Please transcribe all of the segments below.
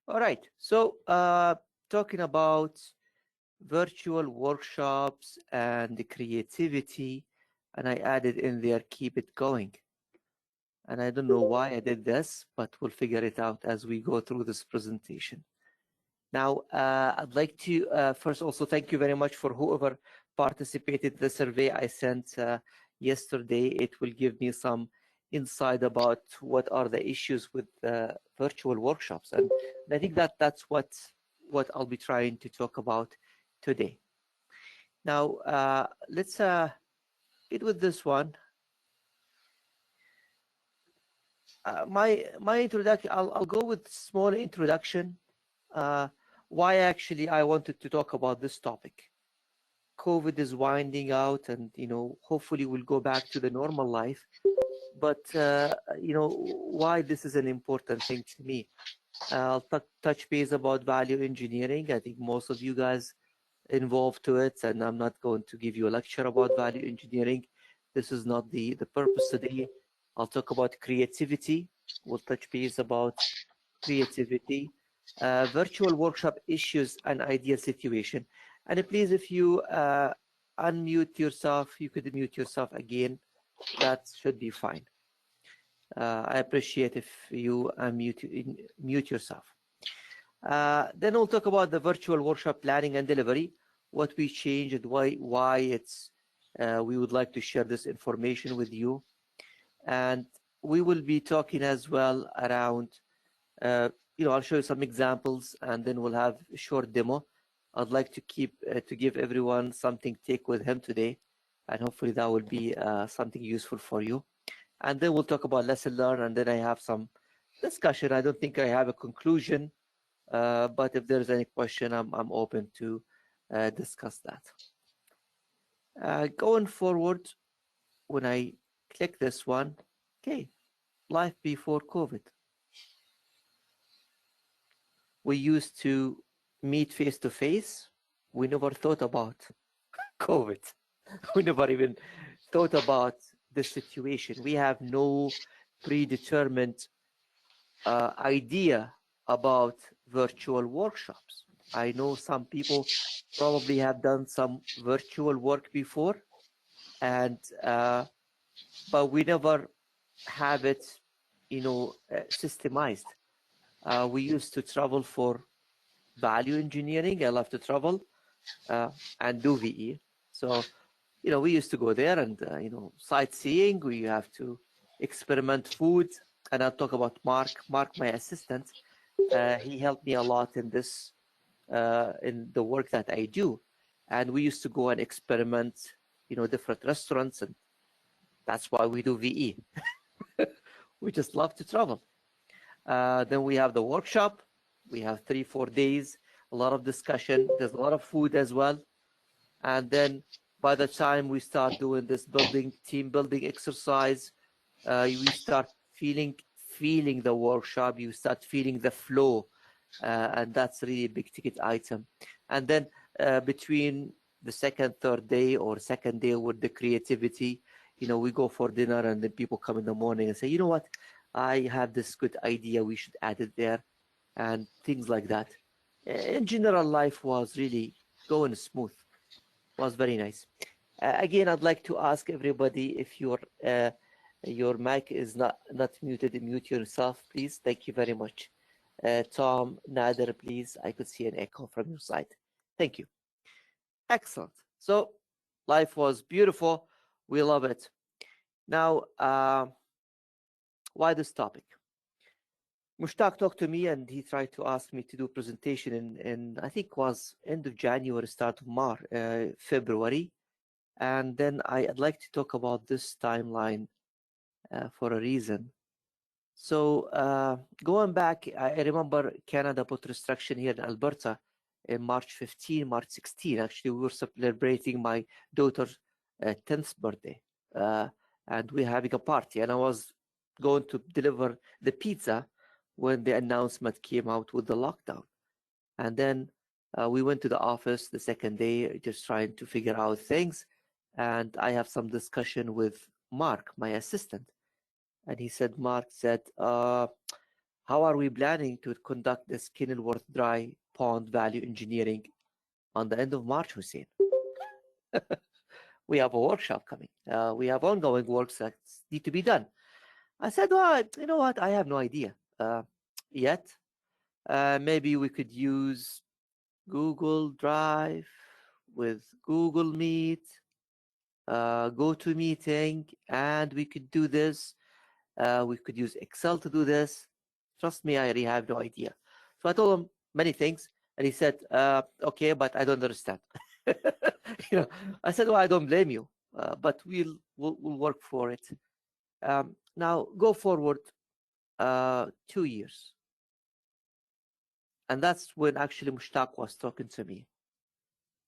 All right. So, talking about virtual workshops and the creativity, and I added in there, keep it going. And I don't know why I did this, but we'll figure it out as we go through this presentation. Now, I'd like to first also thank you very much for whoever participated in the survey I sent yesterday. It will give me some insight about what are the issues with virtual workshops, and I think that that's what I'll be trying to talk about today. Now, let's get with this one. My introduction. I'll go with small introduction. Why actually I wanted to talk about this topic. COVID is winding out, and hopefully we'll go back to the normal life. But why this is an important thing to me. I'll touch base about value engineering. I think most of you guys involved to it, and I'm not going to give you a lecture about value engineering. This is not the purpose today. I'll talk about creativity. We'll touch base about creativity, virtual workshop issues and ideal situation. And please, if you unmute yourself, you could mute yourself again. That should be fine. I appreciate if you mute yourself. Then we'll talk about the virtual workshop planning and delivery, what we changed and why it's we would like to share this information with you. And we will be talking as well around I'll show you some examples, and then we'll have a short demo. I'd like to give everyone something to take with him today, and hopefully that will be something useful for you. And then we'll talk about lesson learned, and then I have some discussion. I don't think I have a conclusion, but if there's any question, I'm open to discuss that. Going forward, when I click this one, okay, life before COVID. We used to meet face to face. We never thought about COVID. We never even thought about the situation. We have no predetermined idea about virtual workshops. I know some people probably have done some virtual work before, and but we never have it, systemized. We used to travel for value engineering. I love to travel and do VE. So, we used to go there and, sightseeing. We have to experiment food. And I'll talk about Mark. Mark, my assistant, he helped me a lot in this, in the work that I do. And we used to go and experiment, different restaurants. And that's why we do VE. We just love to travel. Then we have the workshop. We have 3-4 days, a lot of discussion. There's a lot of food as well. And then by the time we start doing this team building exercise, we start feeling the workshop. You start feeling the flow. And that's really a big ticket item. And then between the third day or second day with the creativity, we go for dinner, and then people come in the morning and say, you know what? I have this good idea, we should add it there, and things like that. In general, life was really going smooth. Was very nice. Again, I'd like to ask everybody if your mic is not muted, mute yourself, please. Thank you very much. Tom, Nader, please. I could see an echo from your side. Thank you. Excellent. So life was beautiful. We love it. Now, why this topic? Mushtaq talked to me, and he tried to ask me to do a presentation in I think was end of January, start of February. And then I'd like to talk about this timeline for a reason. So going back, I remember Canada put restriction here in Alberta in March 15, March 16. Actually, we were celebrating my daughter's 10th birthday. And we're having a party. And I was going to deliver the pizza when the announcement came out with the lockdown. And then we went to the office the second day, just trying to figure out things. And I have some discussion with Mark, my assistant. And he said, Mark said, how how are we planning to conduct this Kenilworth Dry Pond value engineering on the end of March, Hussein? We have a workshop coming. We have ongoing works that need to be done. I said, well, you know what? I have no idea yet. Maybe we could use Google Drive with Google Meet, GoToMeeting, and we could do this. We could use Excel to do this. Trust me, I really have no idea. So I told him many things, and he said, okay, but I don't understand. You know, I said, well, I don't blame you, but we'll work for it. Now, go forward 2 years. And that's when actually Mushtaq was talking to me.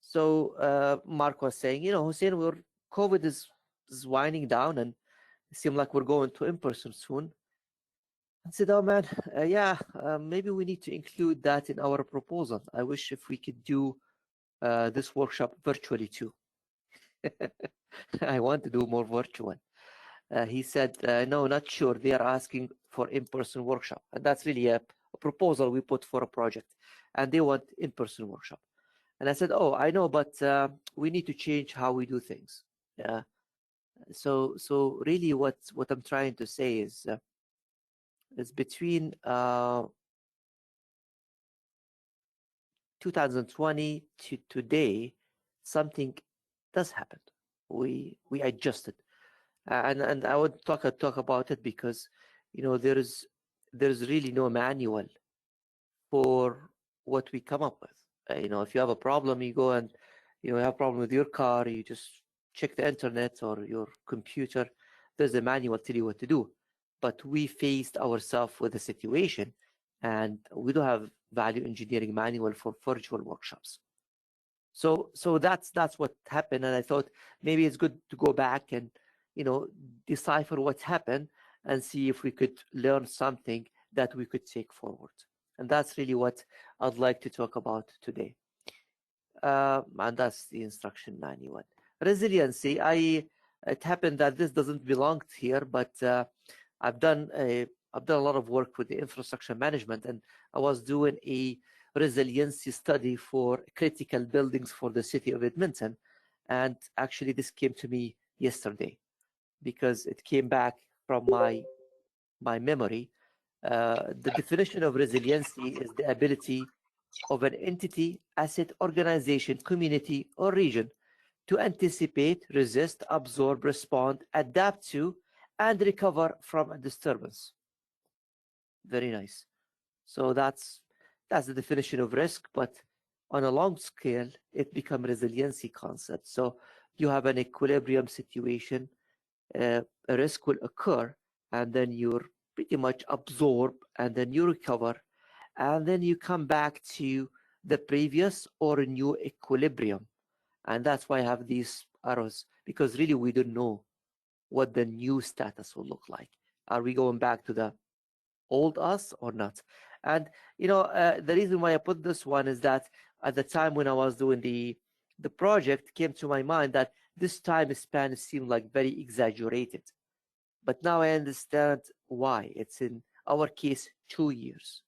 So Mark was saying, you know, Hussein, COVID is winding down and it seems like we're going to in-person soon. I said, oh man, yeah, maybe we need to include that in our proposal. I wish if we could do this workshop virtually too. I want to do more virtual. He said, no, not sure. They are asking for in-person workshop. And that's really a proposal we put for a project. And they want in-person workshop. And I said, oh, I know, but we need to change how we do things. Yeah. So really what I'm trying to say is between 2020 to today, something does happen. We adjusted. And I would talk about it because, you know, there's really no manual for what we come up with. You know, if you have a problem, you go and, you know, you have a problem with your car, you just check the internet or your computer. There's a manual tell you what to do. But we faced ourselves with a situation, and we don't have value engineering manual for virtual workshops. So that's what happened, and I thought maybe it's good to go back and, you know, decipher what happened and see if we could learn something that we could take forward. And that's really what I'd like to talk about today. And that's the instruction manual. Resiliency. It happened that this doesn't belong here, but I've done a lot of work with the infrastructure management, and I was doing a resiliency study for critical buildings for the city of Edmonton. And actually this came to me yesterday because it came back from my memory. The definition of resiliency is the ability of an entity, asset, organization, community, or region to anticipate, resist, absorb, respond, adapt to, and recover from a disturbance. Very nice. So that's the definition of risk, but on a long scale, it becomes resiliency concept. So you have an equilibrium situation, a risk will occur, and then you're pretty much absorb, and then you recover, and then you come back to the previous or a new equilibrium. And that's why I have these arrows, because really we don't know what the new status will look like. Are we going back to the old us or not? And you know, the reason why I put this one is that at the time when I was doing the project, came to my mind that this time span seemed like very exaggerated. But now I understand why. It's in our case 2 years.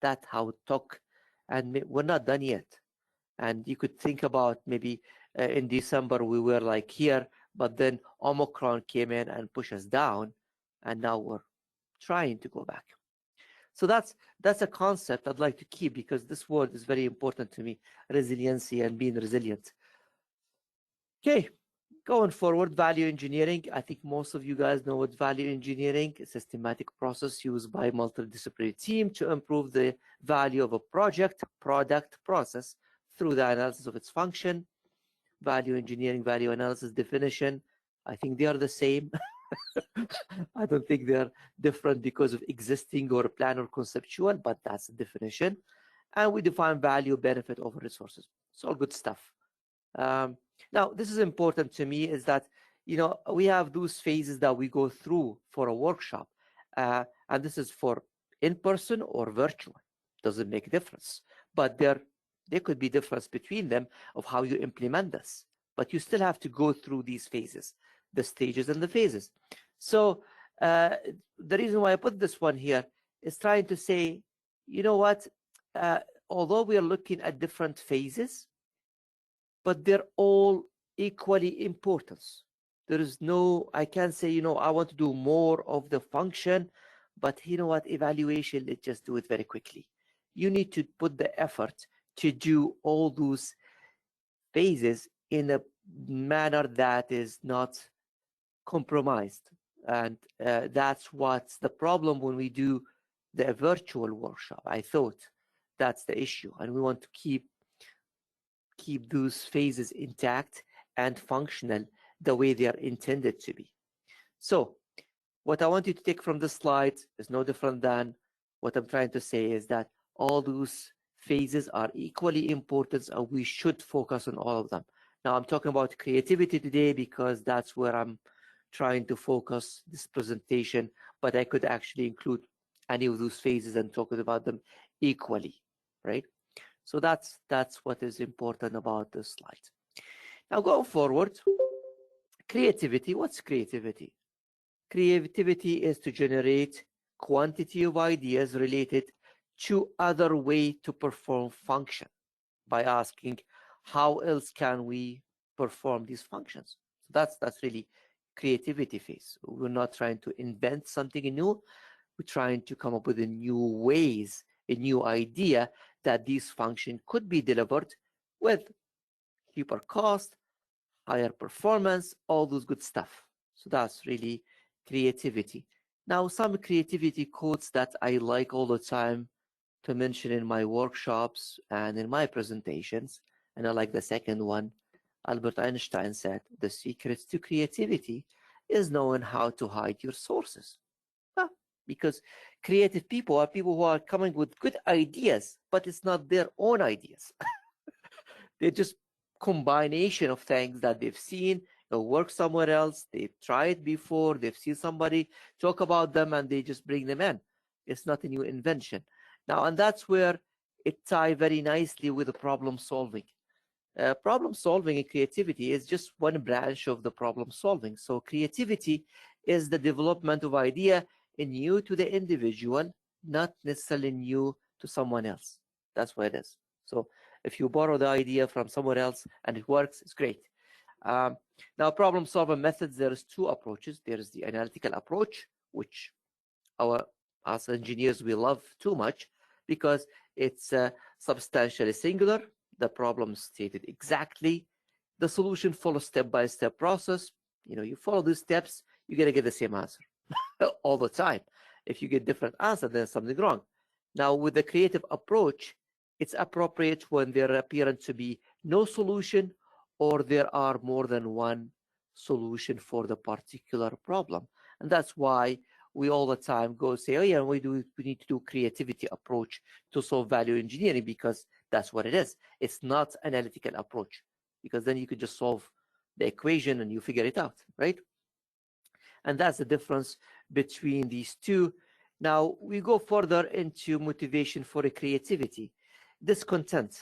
That's how it took, and we're not done yet. And you could think about maybe in December we were like here, but then Omicron came in and pushed us down, and now we're trying to go back. So that's a concept I'd like to keep, because this word is very important to me, resiliency and being resilient. Okay, going forward, value engineering. I think most of you guys know what value engineering is. A systematic process used by a multidisciplinary team to improve the value of a project, product, process through the analysis of its function. Value engineering, value analysis definition, I think they are the same. I don't think they're different because of existing or plan or conceptual, but that's the definition. And we define value, benefit over resources. It's all good stuff. Now, this is important to me, is that, you know, we have those phases that we go through for a workshop. And this is for in-person or virtual. Doesn't make a difference. But there could be difference between them of how you implement this. But you still have to go through these phases, the stages and the phases. So the reason why I put this one here is trying to say, you know what, although we are looking at different phases, but they're all equally important. There is no, I can't say, I want to do more of the function, but you know what, evaluation, let's just do it very quickly. You need to put the effort to do all those phases in a manner that is not compromised. And that's what's the problem when we do the virtual workshop. I thought that's the issue. And we want to keep those phases intact and functional the way they are intended to be. So what I want you to take from this slide is no different than what I'm trying to say is that all those phases are equally important and we should focus on all of them. Now I'm talking about creativity today because that's where I'm trying to focus this presentation, but I could actually include any of those phases and talk about them equally, right? So that's what is important about this slide. Now going forward, creativity. What's creativity? Creativity is to generate quantity of ideas related to other way to perform function by asking how else can we perform these functions. So that's really creativity phase. We're not trying to invent something new. We're trying to come up with a new ways, a new idea that this function could be delivered with cheaper cost, higher performance, all those good stuff. So that's really creativity. Now, some creativity quotes that I like all the time to mention in my workshops and in my presentations, and I like the second one. Albert Einstein said, the secret to creativity is knowing how to hide your sources. Well, because creative people are people who are coming with good ideas, but it's not their own ideas. They're just combination of things that they've seen work somewhere else, they've tried before, they've seen somebody talk about them, and they just bring them in. It's not a new invention. Now, and that's where it ties very nicely with the problem solving. Problem solving and creativity is just one branch of the problem solving. So creativity is the development of idea new to the individual, not necessarily new to someone else. That's what it is. So if you borrow the idea from somewhere else and it works, it's great. Now, problem solving methods, there's two approaches. There's the analytical approach, which as engineers, we love too much because it's substantially singular. The problem stated exactly. The solution follows step-by-step process. You follow these steps, you're going to get the same answer all the time. If you get different answer, then something wrong. Now, with the creative approach, it's appropriate when there appears to be no solution or there are more than one solution for the particular problem. And that's why we all the time go say, oh yeah, we need to do creativity approach to solve value engineering, because that's what it is. It's not analytical approach, because then you could just solve the equation and you figure it out, right? And that's the difference between these two. Now we go further into motivation for creativity. Discontent,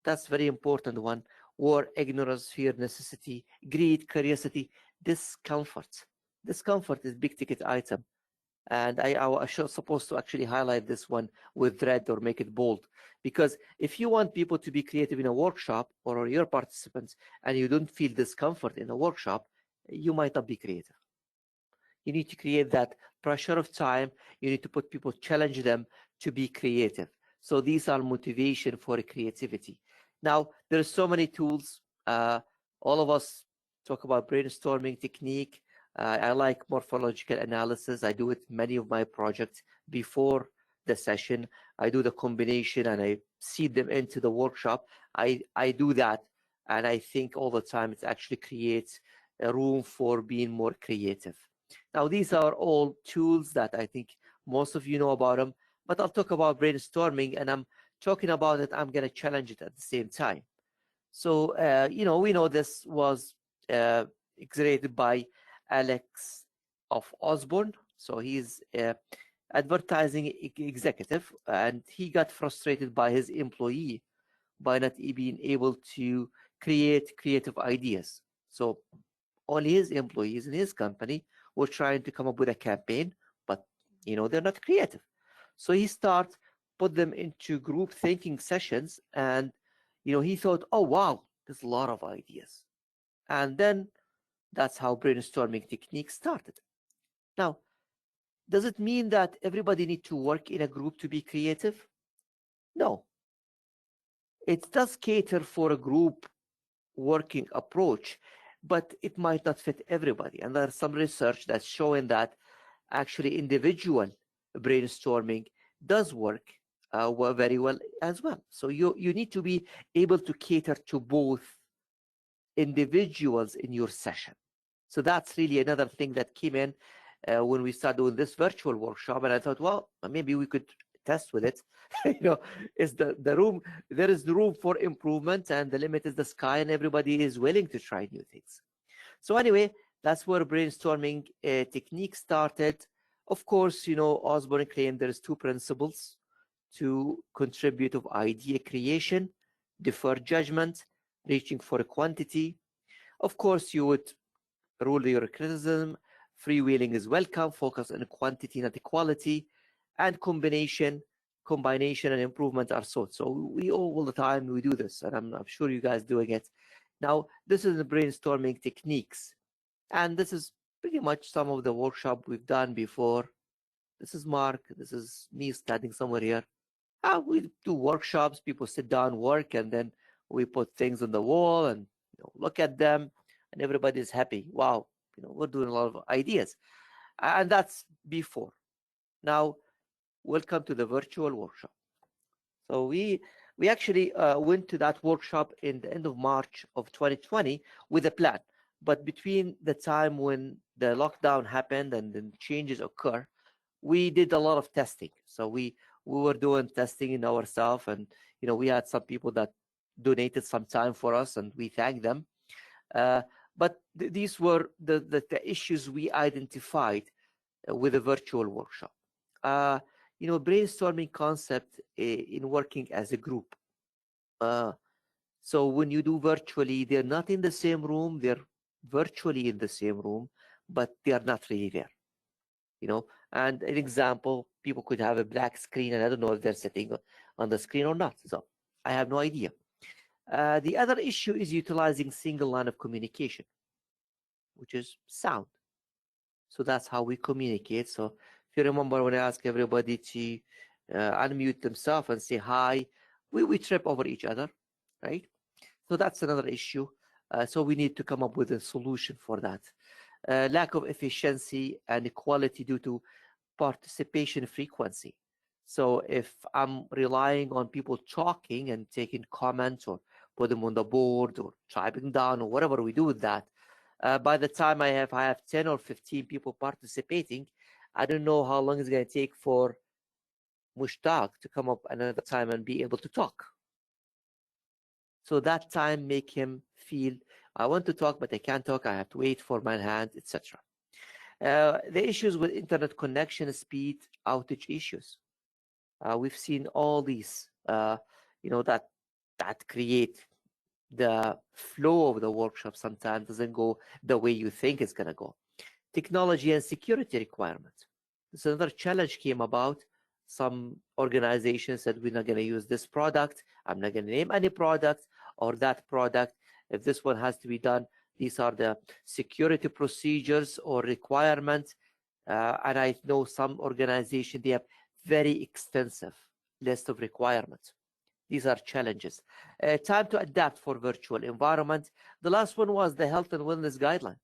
that's very important one. War, ignorance, fear, necessity, greed, curiosity, discomfort. Discomfort is big ticket item. And I was supposed to actually highlight this one with red or make it bold. Because if you want people to be creative in a workshop or your participants and you don't feel discomfort in a workshop, you might not be creative. You need to create that pressure of time. You need to put people, challenge them to be creative. So these are motivation for creativity. Now, there's so many tools. All of us talk about brainstorming technique. I like morphological analysis. I do it many of my projects before the session. I do the combination and I seed them into the workshop. I do that, and I think all the time it actually creates a room for being more creative. Now, these are all tools that I think most of you know about them, but I'll talk about brainstorming, and I'm talking about it, I'm going to challenge it at the same time. So, we know this was created by Alex of Osborne. So he's advertising executive, and he got frustrated by his employee by not being able to create creative ideas. So only his employees in his company were trying to come up with a campaign, but they're not creative. So he put them into group thinking sessions, and he thought, oh wow, there's a lot of ideas. And then that's how brainstorming techniques started. Now, does it mean that everybody needs to work in a group to be creative? No. It does cater for a group working approach, but it might not fit everybody. And there's some research that's showing that actually individual brainstorming does work very well as well. So you need to be able to cater to both individuals in your session. So that's really another thing that came in when we started doing this virtual workshop. And I thought, well, maybe we could test with it. Is the room, there is room for improvement, and the limit is the sky, and everybody is willing to try new things. So anyway, that's where brainstorming technique started. Of course, Osborne claimed there's two principles to contributive idea creation: deferred judgment, reaching for a quantity. Of course, you would rule your criticism. Freewheeling is welcome. Focus on quantity, not quality. And combination and improvement are sought. So we all the time we do this, and I'm sure you guys doing it. Now, this is the brainstorming techniques, and this is pretty much some of the workshop we've done before. This is Mark. This is me standing somewhere here. We do workshops. People sit down, work, and then we put things on the wall and look at them, and everybody's happy. Wow, we're doing a lot of ideas, and that's before. Now, welcome to the virtual workshop. So we actually went to that workshop in the end of March of 2020 with a plan. But between the time when the lockdown happened and then changes occur, we did a lot of testing. So we were doing testing in ourselves, and we had some people that donated some time for us, and we thank them. But these were the issues we identified with a virtual workshop. Brainstorming concept in working as a group. So when you do virtually, they're not in the same room, they're virtually in the same room, but they are not really there. And an example, people could have a black screen, and I don't know if they're sitting on the screen or not. So I have no idea. The other issue is utilizing single line of communication, which is sound. So that's how we communicate. So if you remember when I asked everybody to unmute themselves and say hi, we trip over each other, right? So that's another issue. So we need to come up with a solution for that. Lack of efficiency and quality due to participation frequency. So if I'm relying on people talking and taking comments or put them on the board or typing down or whatever we do with that, by the time I have 10 or 15 people participating, I don't know how long it's going to take for Mushtaq to come up another time and be able to talk. So that time make him feel, I want to talk, but I can't talk. I have to wait for my hand, etc. The issues with internet connection, speed, outage issues. We've seen all these, that create the flow of the workshop sometimes doesn't go the way you think it's going to go. Technology and security requirements. So another challenge came about. Some organizations said, we're not going to use this product. I'm not going to name any product or that product. If this one has to be done, these are the security procedures or requirements. And I know some organizations, they have very extensive list of requirements. These are challenges. Time to adapt for virtual environment. The last one was the health and wellness guideline.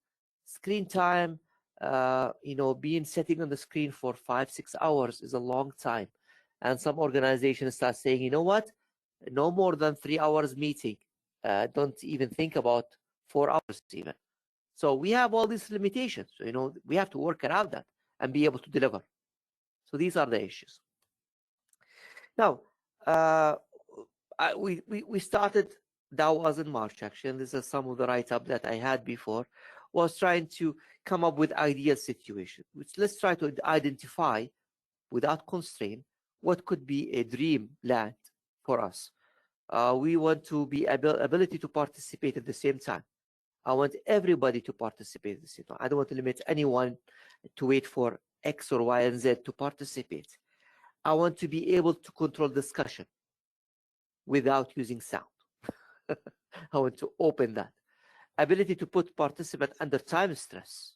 Screen time, being sitting on the screen for 5-6 hours is a long time. And some organizations start saying, you know what? No more than 3 hours meeting. Don't even think about 4 hours even. So we have all these limitations. So, we have to work around that and be able to deliver. So these are the issues. Now, we started, that was in March actually, and this is some of the write-up that I had before, was trying to come up with ideal situation. Let's try to identify, without constraint, what could be a dream land for us. We want to be ability to participate at the same time. I want everybody to participate at the same time. I don't want to limit anyone to wait for X or Y and Z to participate. I want to be able to control discussion without using sound. I want to open that. Ability to put participant under time stress.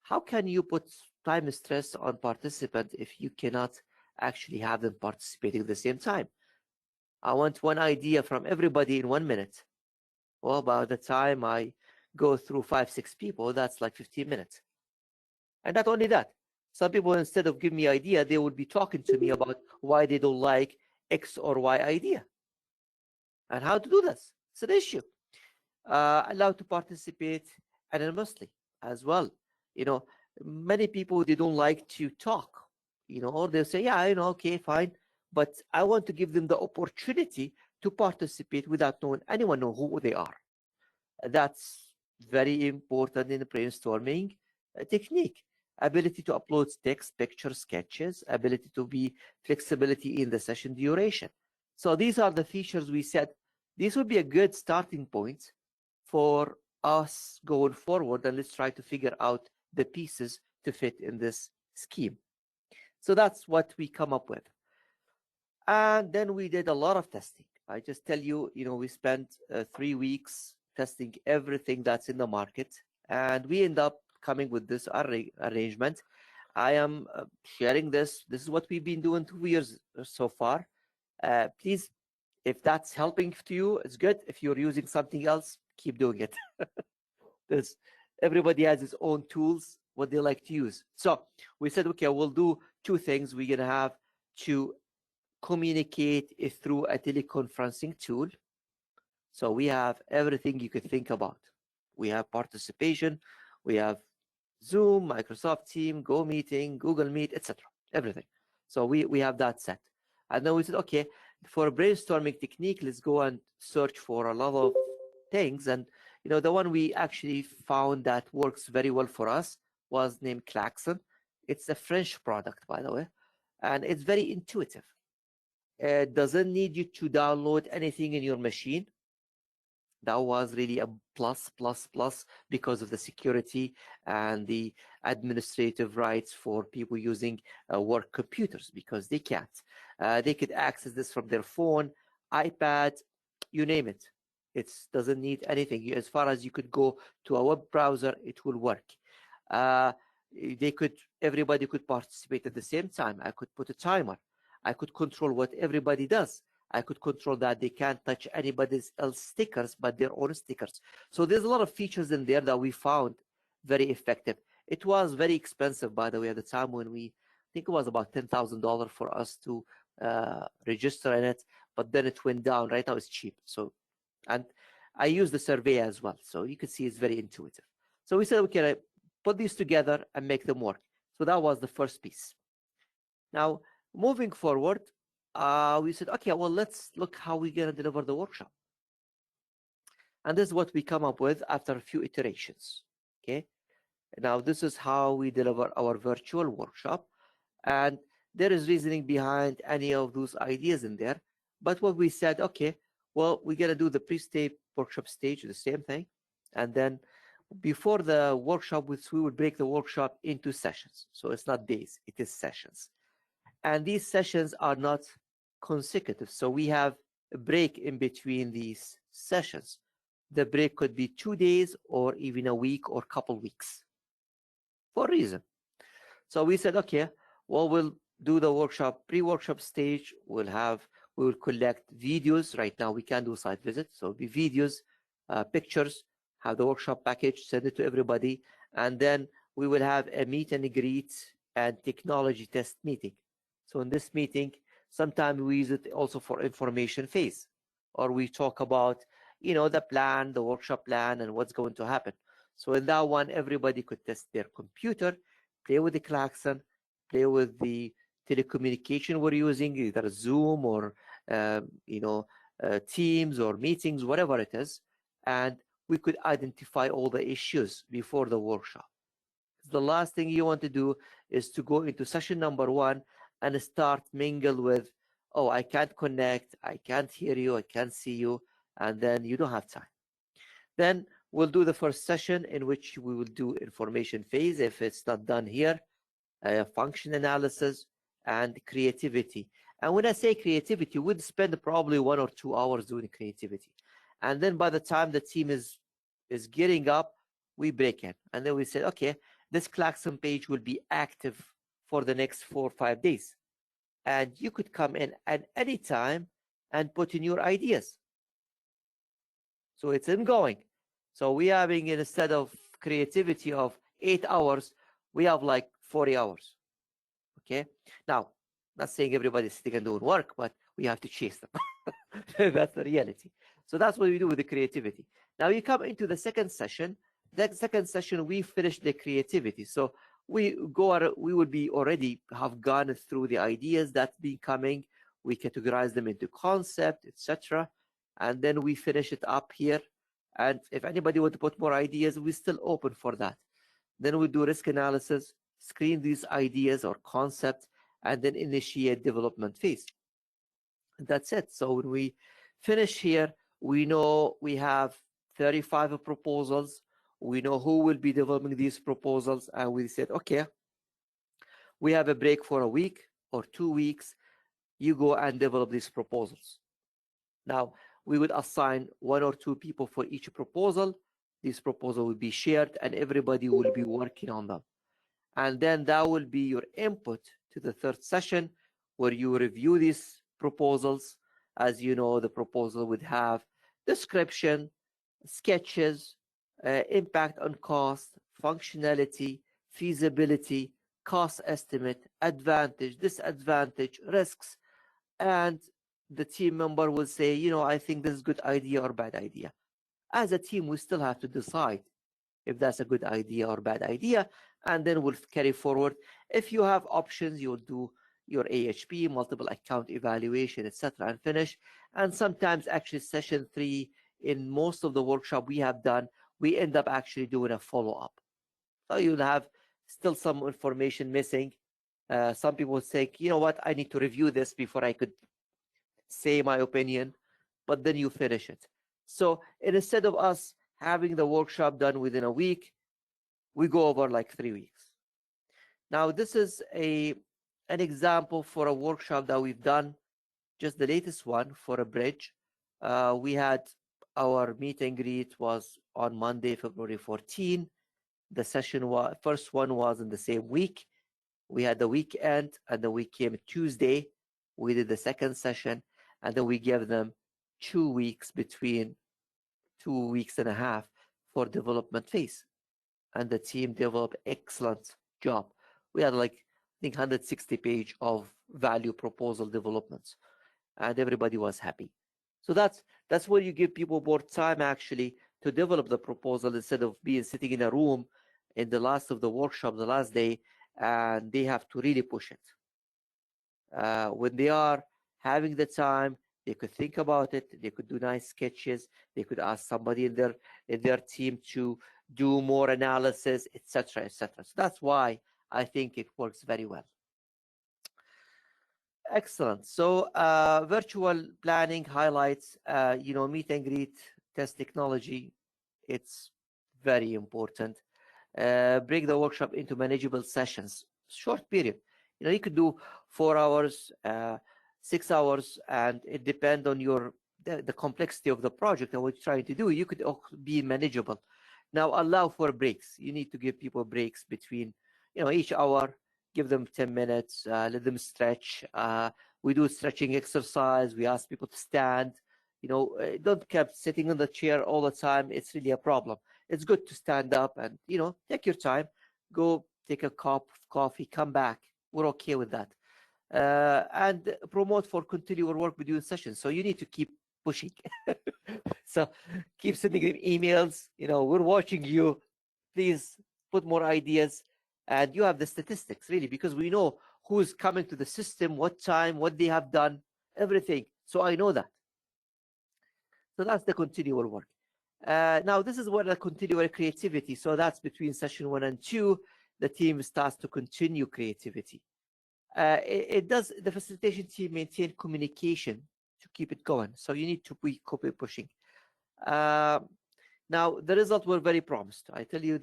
How can you put time stress on participant if you cannot actually have them participating at the same time? I want one idea from everybody in 1 minute. Well, by the time I go through 5-6 people, that's like 15 minutes. And not only that, some people, instead of giving me idea, they would be talking to me about why they don't like X or Y idea. And how to do this. It's an issue. Allowed to participate anonymously as well. Many people, they don't like to talk, or they'll say, yeah, okay, fine. But I want to give them the opportunity to participate without knowing anyone know who they are. That's very important in the brainstorming technique. Ability to upload text, pictures, sketches, ability to be flexibility in the session duration. So these are the features we said. This would be a good starting point for us going forward, and let's try to figure out the pieces to fit in this scheme. So that's what we come up with. And then we did a lot of testing. I just tell you, we spent 3 weeks testing everything that's in the market, and we end up coming with this arrangement. I am sharing this. This is what we've been doing 2 years so far. Please, if that's helping to you, it's good. If you're using something else, keep doing it. Everybody has his own tools, what they like to use. So we said, okay, we'll do 2 things. We're going to have to communicate through a teleconferencing tool. So we have everything you could think about. We have participation, we have Zoom, Microsoft Teams, Go Meeting, Google Meet, etc. Everything. So we have that set. And then we said, okay, for a brainstorming technique, let's go and search for a lot of things. And the one we actually found that works very well for us was named Klaxon. It's a French product, by the way, and it's very intuitive. It doesn't need you to download anything in your machine. That was really a plus because of the security and the administrative rights for people using work computers, because they can't. They could access this from their phone, iPad, you name it. It doesn't need anything. As far as you could go to a web browser, it will work. Everybody could participate at the same time. I could put a timer. I could control what everybody does. I could control that they can't touch anybody else's stickers but their own stickers. So there's a lot of features in there that we found very effective. It was very expensive, by the way, at the time when I think it was about $10,000 for us to register in it, but then it went down. Right now it's cheap. So, and I used the survey as well. So you can see it's very intuitive. So we said, okay, put these together and make them work. So that was the first piece. Now, moving forward, we said, okay, well, let's look how we're going to deliver the workshop. And this is what we come up with after a few iterations. Okay. Now, this is how we deliver our virtual workshop. And there is reasoning behind any of those ideas in there. But what we said, okay, well, we're going to do the pre-stage workshop stage, the same thing. And then before the workshop, we would break the workshop into sessions. So it's not days, it is sessions. And these sessions are not consecutive. So we have a break in between these sessions. The break could be 2 days or even a week or a couple weeks for a reason. So we said, okay, well, we'll do the workshop, pre-workshop stage. We will collect videos. Right now we can't do site visits. So it'll be videos, pictures, have the workshop package, send it to everybody. And then we will have a meet and greet and technology test meeting. So in this meeting, sometimes we use it also for information phase, or we talk about, the plan, the workshop plan, and what's going to happen. So in that one, everybody could test their computer, play with the Klaxon, play with the telecommunication we're using, either Zoom or, Teams or meetings, whatever it is. And we could identify all the issues before the workshop. The last thing you want to do is to go into session number 1 and start mingle with, oh, I can't connect, I can't hear you, I can't see you, and then you don't have time. Then we'll do the first session in which we will do information phase. If it's not done here, function analysis, and creativity. And when I say creativity, we'd spend probably 1 or 2 hours doing creativity. And then by the time the team is getting up, we break in. And then we said, okay, this Klaxon page will be active for the next 4 or 5 days. And you could come in at any time and put in your ideas. So it's ongoing. So we are having, instead of creativity of 8 hours, we have like 40 hours. Okay. Now, not saying everybody's sitting and doing work, but we have to chase them. That's the reality. So that's what we do with the creativity. Now you come into the second session. That second session, we finish the creativity. So we would be already have gone through the ideas that's been coming. We categorize them into concept, etc. And then we finish it up here. And if anybody want to put more ideas, we're still open for that. Then we do risk analysis, screen these ideas or concepts, and then initiate development phase. That's it. So when we finish here, we know we have 35 proposals. We know who will be developing these proposals. And we said, okay, we have a break for a week or 2 weeks. You go and develop these proposals. Now, we would assign 1 or 2 people for each proposal. This proposal will be shared and everybody will be working on them. And then that will be your input to the third session where you review these proposals. As you know, the proposal would have description, sketches, impact on cost, functionality, feasibility, cost estimate, advantage, disadvantage, risks, and the team member will say, I think this is a good idea or bad idea. As a team, we still have to decide if that's a good idea or bad idea, and then we'll carry forward. If you have options, you'll do your AHP, multiple account evaluation, etc., and finish. And sometimes actually session 3, in most of the workshop we have done, we end up actually doing a follow-up. So you'll have still some information missing. Some people say, you know what, I need to review this before I could say my opinion, but then you finish it. So instead of us having the workshop done within a week, we go over like 3 weeks. Now, this is an example for a workshop that we've done, just the latest one for a bridge. We had our meet and greet was on Monday, February 14. The session first one was in the same week. We had the weekend, and then we came Tuesday. We did the second session, and then we gave them 2 weeks between 2 weeks and a half for development phase. And the team developed excellent job. We had like, I think, 160 page of value proposal developments, and everybody was happy. So that's where you give people more time actually to develop the proposal instead of being sitting in a room in the last of the workshop, the last day, and they have to really push it. When they are having the time, they could think about it. They could do nice sketches. They could ask somebody in their team to do more analysis, etc., etc. So that's why I think it works very well. Excellent. So virtual planning highlights, meet and greet, test technology. It's very important. Break the workshop into manageable sessions, short period. You could do 4 hours, 6 hours, and it depends on the complexity of the project and what you're trying to do. You could be manageable. Now, allow for breaks. You need to give people breaks between, each hour. Give them 10 minutes. Let them stretch. We do stretching exercise. We ask people to stand. Don't keep sitting on the chair all the time. It's really a problem. It's good to stand up and take your time. Go take a cup of coffee. Come back. We're okay with that. And promote for continual work between sessions. So you need to keep pushing. So keep sending them emails. We're watching you. Please put more ideas. And you have the statistics, really, because we know who's coming to the system, what time, what they have done, everything. So I know that. So that's the continual work. Now, this is where the continual creativity. So that's between session 1 and 2. The team starts to continue creativity. The facilitation team maintain communication to keep it going. So you need to be pushing. Now, the results were very promised. I tell you,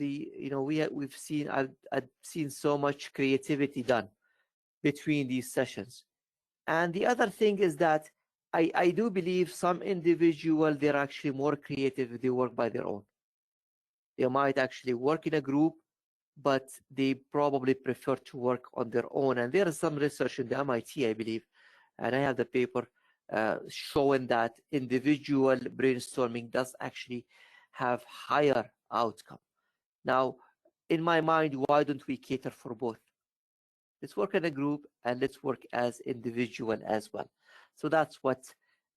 I've seen so much creativity done between these sessions. And the other thing is that I do believe some individual, they're actually more creative if they work by their own. They might actually work in a group, but they probably prefer to work on their own. And there is some research in the MIT, I believe, and I have the paper showing that individual brainstorming does actually have higher outcome. Now, in my mind, why don't we cater for both? Let's work in a group and let's work as individual as well. So that's what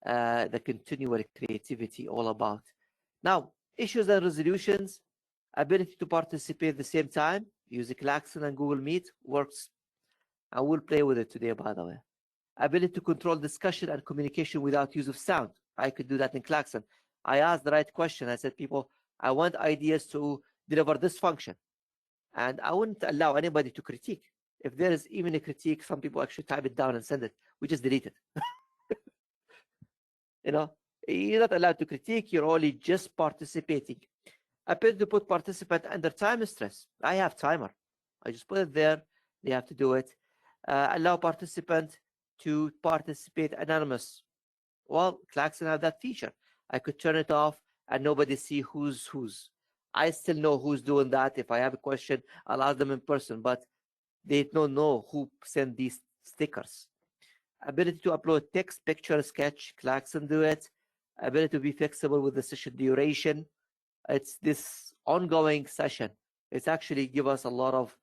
the continual creativity all about. Now, issues and resolutions, ability to participate at the same time, use Klaxon and Google Meet works. I will play with it today, by the way. Ability to control discussion and communication without use of sound. I could do that in Klaxon. I asked the right question. I said, people, I want ideas to deliver this function. And I wouldn't allow anybody to critique. If there is even a critique, some people actually type it down and send it. We just delete it. You know, you're not allowed to critique. You're only just participating. Ability to put participant under time stress. I have timer. I just put it there. They have to do it. Allow participant to participate anonymous. Well, Klaxon have that feature. I could turn it off and nobody see who's. I still know who's doing that. If I have a question, I'll ask them in person, but they don't know who sent these stickers. Ability to upload text, picture, sketch, Klaxon do it. Ability to be flexible with the session duration. It's this ongoing session. It's actually give us a lot of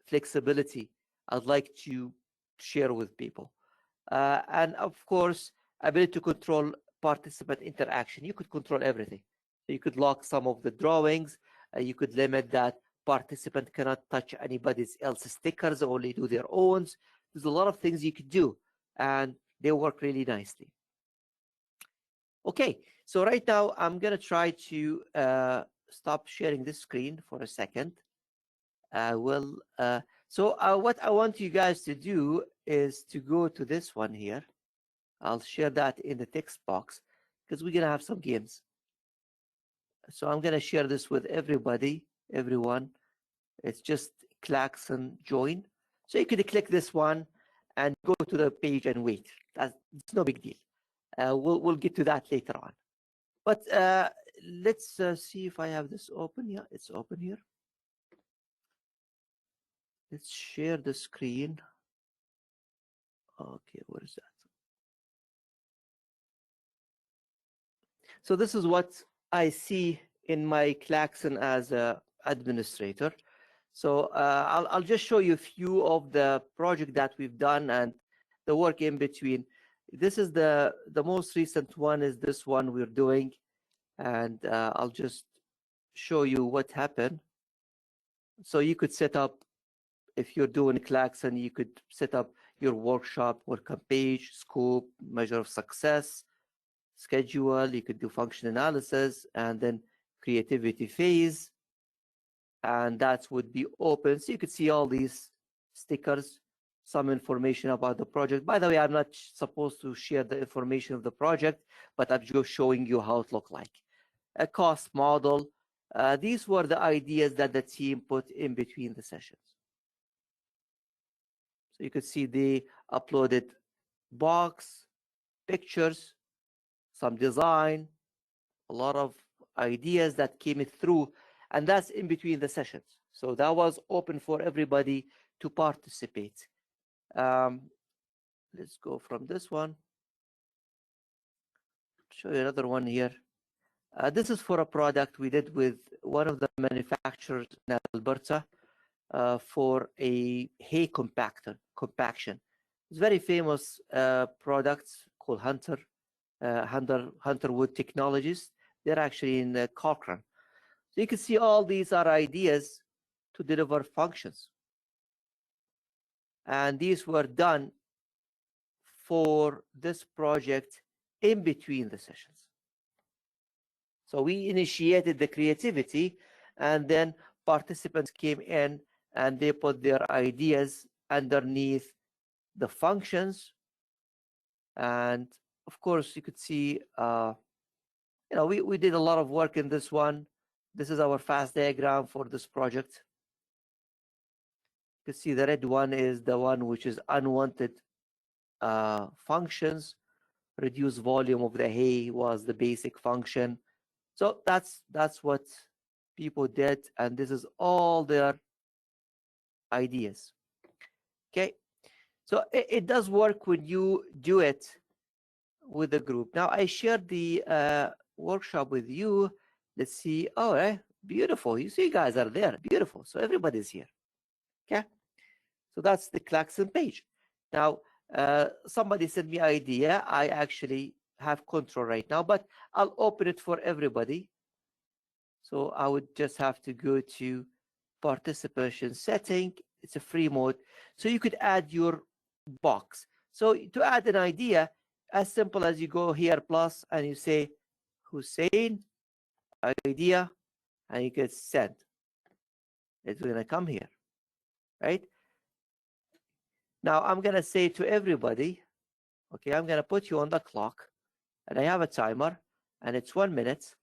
flexibility I'd like to share with people. And of course, ability to control participant interaction. You could control everything. So you could lock some of the drawings. You could limit that participant cannot touch anybody else's stickers, only do their own. There's a lot of things you could do, and they work really nicely. Okay, so right now I'm going to try to stop sharing this screen for a second. What I want you guys to do is to go to this one here. I'll share that in the text box because we're going to have some games. So I'm going to share this with everyone. It's just Klaxon join. So you could click this one and go to the page and wait. It's no big deal. We'll get to that later on. But let's see if I have this open. Yeah, it's open here. Let's share the screen. Okay, where is that? So this is what I see in my Klaxon as an administrator. So I'll just show you a few of the project that we've done and the work in between. This is the most recent one is this one we're doing. And I'll just show you what happened. So you could set up, if you're doing Klaxon, you could set up your workshop, welcome page, scope, measure of success, schedule. You could do function analysis and then creativity phase. And that would be open. So you could see all these stickers, some information about the project. By the way, I'm not supposed to share the information of the project, but I'm just showing you how it looked like. A cost model. These were the ideas that the team put in between the sessions. So you could see they uploaded box, pictures, some design, a lot of ideas that came through, and that's in between the sessions. So that was open for everybody to participate. Let's go from this one. Show you another one here. This is for a product we did with one of the manufacturers in Alberta for a hay compaction. It's a very famous product called Hunterwood Technologies. They're actually in Cochrane. So you can see all these are ideas to deliver functions. And these were done for this project in between the sessions. So we initiated the creativity, and then participants came in and they put their ideas underneath the functions. And of course, you could see, we did a lot of work in this one. This is our fast diagram for this project. You can see the red one is the one which is unwanted functions. Reduce volume of the hay was the basic function. So that's what people did, and this is all their ideas. Okay, so it does work when you do it with the group. Now I shared the workshop with you. Let's see. All right, beautiful. You see, you guys are there. Beautiful. So everybody's here. Okay, so that's the Klaxon page. Now somebody sent me an idea. I actually have control right now, but I'll open it for everybody. So I would just have to go to participation setting. It's a free mode. So you could add your box. So to add an idea, as simple as you go here plus and you say Hussein idea and you get send. It's going to come here, right? Now I'm going to say to everybody, okay, I'm going to put you on the clock and I have a timer and it's 1 minute.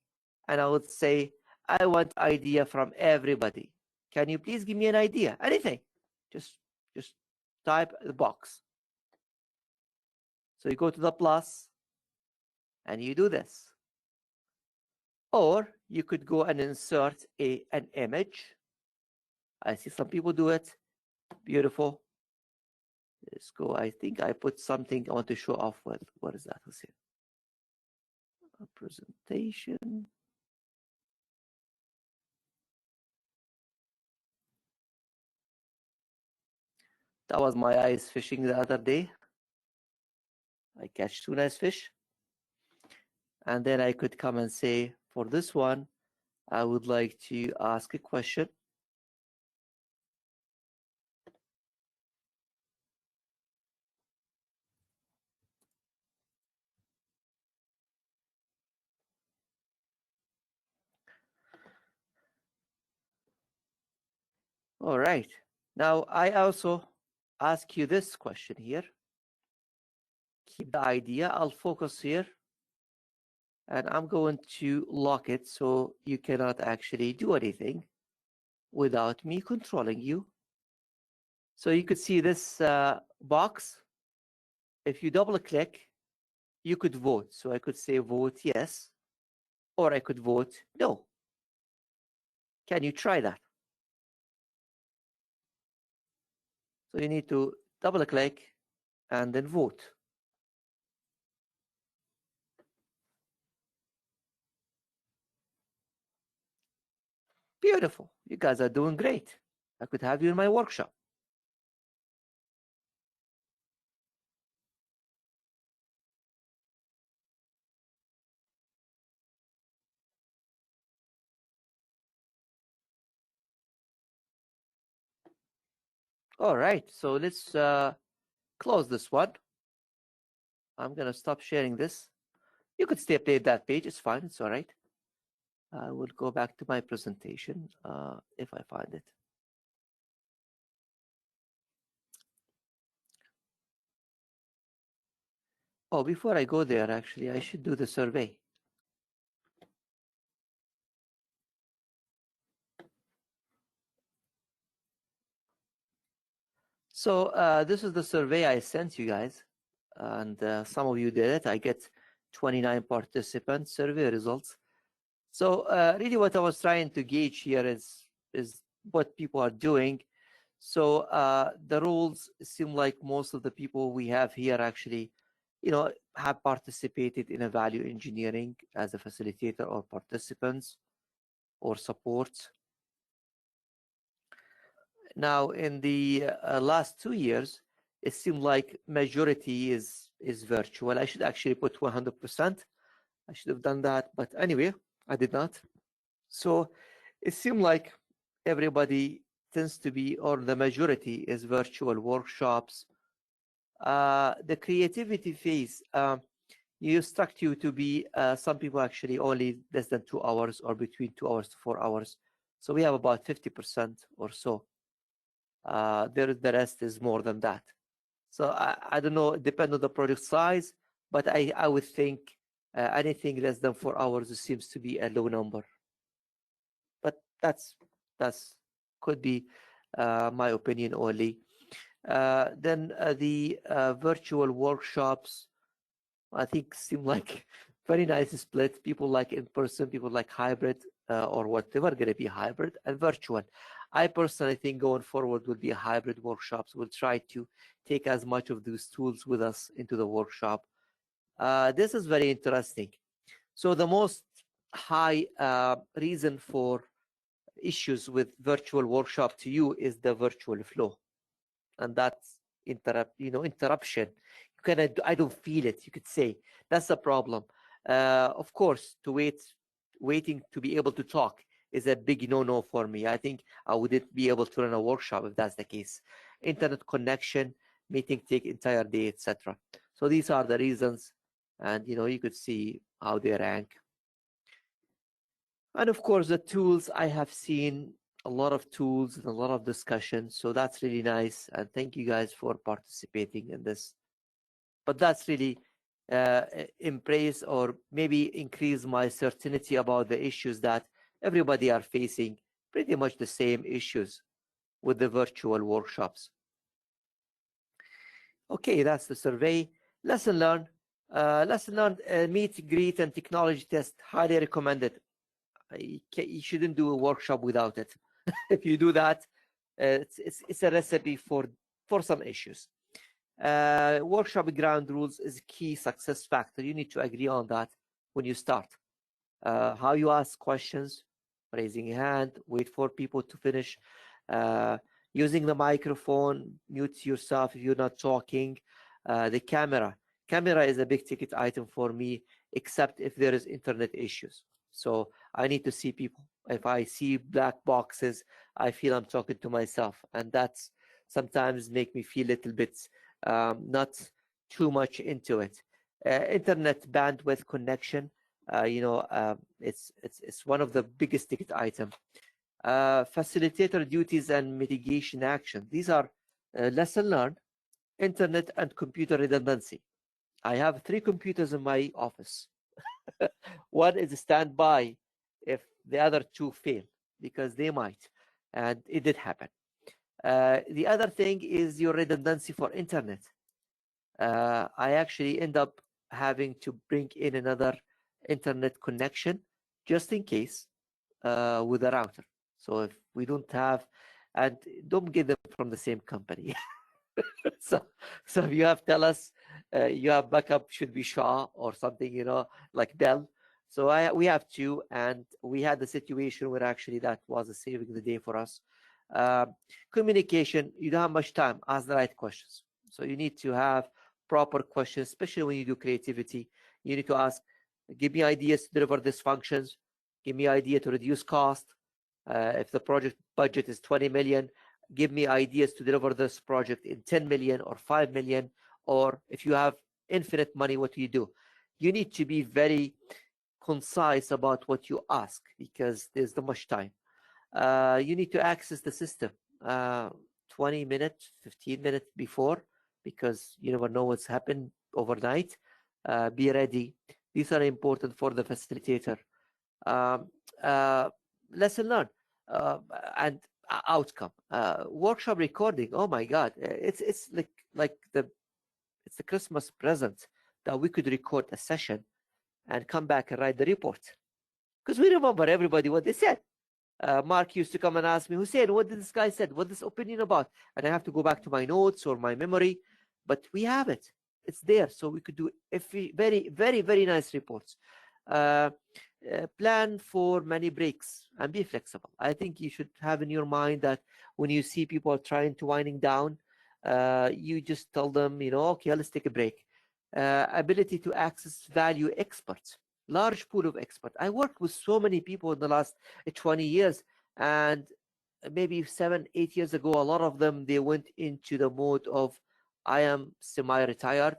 And I would say, I want idea from everybody. Can you please give me an idea? Anything. Just type the box. So you go to the plus and you do this. Or you could go and insert an image. I see some people do it. Beautiful. Let's go. I think I put something I want to show off with. What is that? Let's see. A presentation. That was my eyes fishing the other day. I catch 2 nice fish. And then I could come and say, for this one, I would like to ask a question. All right. Now, I also ask you this question here. Keep the idea. I'll focus here. And I'm going to lock it so you cannot actually do anything without me controlling you. So you could see this box. If you double click, you could vote. So I could say vote yes, or I could vote no. Can you try that? So you need to double click and then vote. Beautiful. You guys are doing great. I could have you in my workshop. All right. So let's close this one. I'm going to stop sharing this. You could stay update that page. It's fine. It's all right. I will go back to my presentation if I find it. Oh, before I go there, actually, I should do the survey. So this is the survey I sent you guys, and some of you did it. I get 29 participant survey results. So really what I was trying to gauge here is what people are doing. So the rules seem like most of the people we have here actually, have participated in a value engineering as a facilitator or participants or support. Now, in the last 2 years, it seemed like majority is virtual. I should actually put 100%. I should have done that, but anyway, I did not. So it seemed like everybody tends to be, or the majority is virtual workshops. The creativity phase, you struck you to be some people actually only less than 2 hours or between 2 hours to 4 hours. So we have about 50% or so. The rest is more than that. So I don't know, it depends on the project size, but I would think anything less than 4 hours seems to be a low number. But that's could be my opinion only. Then the virtual workshops, I think, seem like very nice split. People like in person, people like hybrid, or whatever going to be hybrid and virtual. I personally think going forward will be a hybrid workshops. We'll try to take as much of those tools with us into the workshop. This is very interesting. So the most high reason for issues with virtual workshop to you is the virtual flow, and that's interruption. You kind I don't feel it, you could say. That's the problem. Of course, waiting to be able to talk is a big no for me. I think I wouldn't be able to run a workshop if that's the case. Internet connection, meeting take entire day, etc. So these are the reasons, and you could see how they rank. And of course, the tools, I have seen a lot of tools and a lot of discussion. So that's really nice. And thank you guys for participating in this. But that's really embrace or maybe increase my certainty about the issues that everybody are facing, pretty much the same issues with the virtual workshops. Okay, that's the survey. Lesson learned. Meet, greet, and technology test. Highly recommended. You shouldn't do a workshop without it. If you do that, it's a recipe for some issues. Workshop ground rules is a key success factor. You need to agree on that when you start. How you ask questions, raising a hand, wait for people to finish, using the microphone, mute yourself if you're not talking. The camera is a big ticket item for me, except if there is internet issues. So I need to see people. If I see black boxes, I feel I'm talking to myself, and that's sometimes make me feel a little bit not too much into it. Internet bandwidth connection, it's one of the biggest ticket item. Facilitator duties and mitigation action. These are lesson learned. Internet and computer redundancy. I have 3 computers in my office. One is a standby if the other 2 fail, because they might, and it did happen. The other thing is your redundancy for internet. I actually end up having to bring in another internet connection just in case with a router. So if we don't have, and don't get them from the same company. so if you have tell us you have backup, should be Shaw or something, like Dell. So we have 2, and we had the situation where actually that was a saving the day for us. Communication, you don't have much time. Ask the right questions. So you need to have proper questions, especially when you do creativity. You need to ask, give me ideas to deliver these functions. Give me idea to reduce cost. If the project budget is 20 million, give me ideas to deliver this project in 10 million or 5 million. Or if you have infinite money, what do you do? You need to be very concise about what you ask, because there's not much time. You need to access the system 20 minutes, 15 minutes before, because you never know what's happened overnight. Be ready. These are important for the facilitator. Lesson learned and outcome. Workshop recording. Oh my God, it's like it's the Christmas present that we could record a session and come back and write the report, because we remember everybody what they said. Mark used to come and ask me, Hussein, what did this guy said? What this opinion about? And I have to go back to my notes or my memory, but we have it. It's there, so we could do very, very, very nice reports. Plan for many breaks and be flexible. I think you should have in your mind that when you see people trying to winding down, you just tell them, okay, let's take a break. Ability to access value experts. Large pool of experts. I worked with so many people in the last 20 years, and maybe 7, 8 years ago, a lot of them, they went into the mode of, I am semi-retired,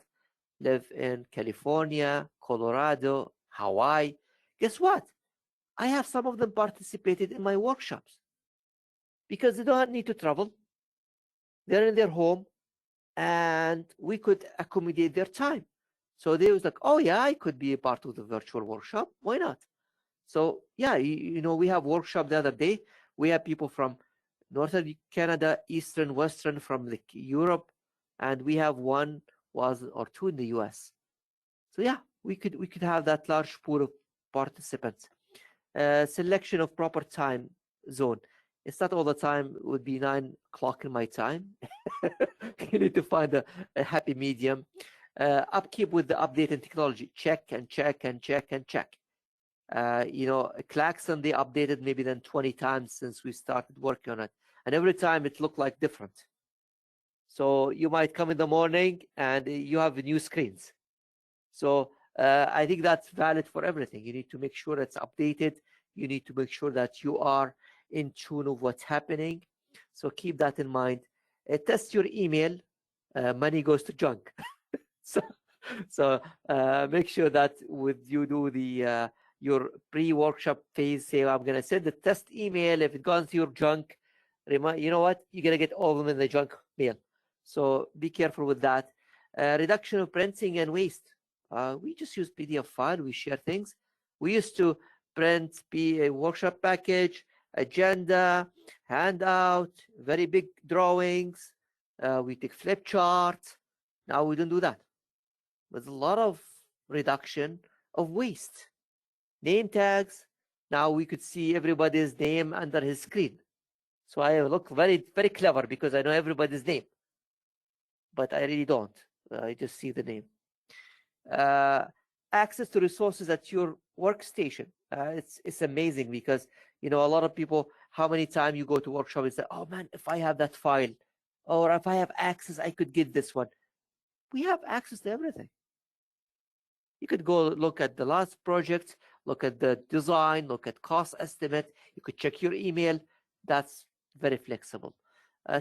live in California, Colorado, Hawaii. Guess what? I have some of them participated in my workshops because they don't need to travel. They're in their home, and we could accommodate their time. So they was like, oh yeah, I could be a part of the virtual workshop. Why not? So yeah, we have workshop the other day. We have people from Northern Canada, Eastern, Western from like Europe, and we have one was or two in the US. So yeah, we could have that large pool of participants. Selection of proper time zone. It's not all the time. It would be 9 o'clock in my time. You need to find a happy medium. Upkeep with the updated technology. Check and check and check and check. Klaxon, they updated maybe then 20 times since we started working on it. And every time it looked like different. So you might come in the morning and you have new screens. So I think that's valid for everything. You need to make sure it's updated. You need to make sure that you are in tune of what's happening. So keep that in mind. Test your email. Money goes to junk. so make sure that with you do the your pre-workshop phase, say I'm going to send the test email. If it goes to your junk, you know what? You're going to get all of them in the junk mail. So be careful with that. Reduction of printing and waste. We just use PDF file. We share things. We used to print a workshop package, agenda, handout, very big drawings. We take flip charts. Now we don't do that. There's a lot of reduction of waste. Name tags. Now we could see everybody's name under his screen. So I look very, very clever because I know everybody's name. But I really don't. I just see the name. Access to resources at your workstation. It's amazing because, a lot of people, how many times you go to workshop and say, oh man, if I have that file or if I have access, I could get this one. We have access to everything. You could go look at the last project, look at the design, look at cost estimate. You could check your email. That's very flexible.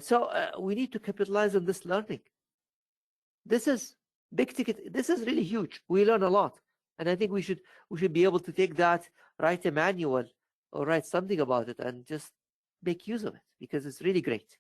So we need to capitalize on this learning. This is big ticket. This is really huge. We learn a lot. And I think we should be able to take that, write a manual or write something about it and just make use of it because it's really great.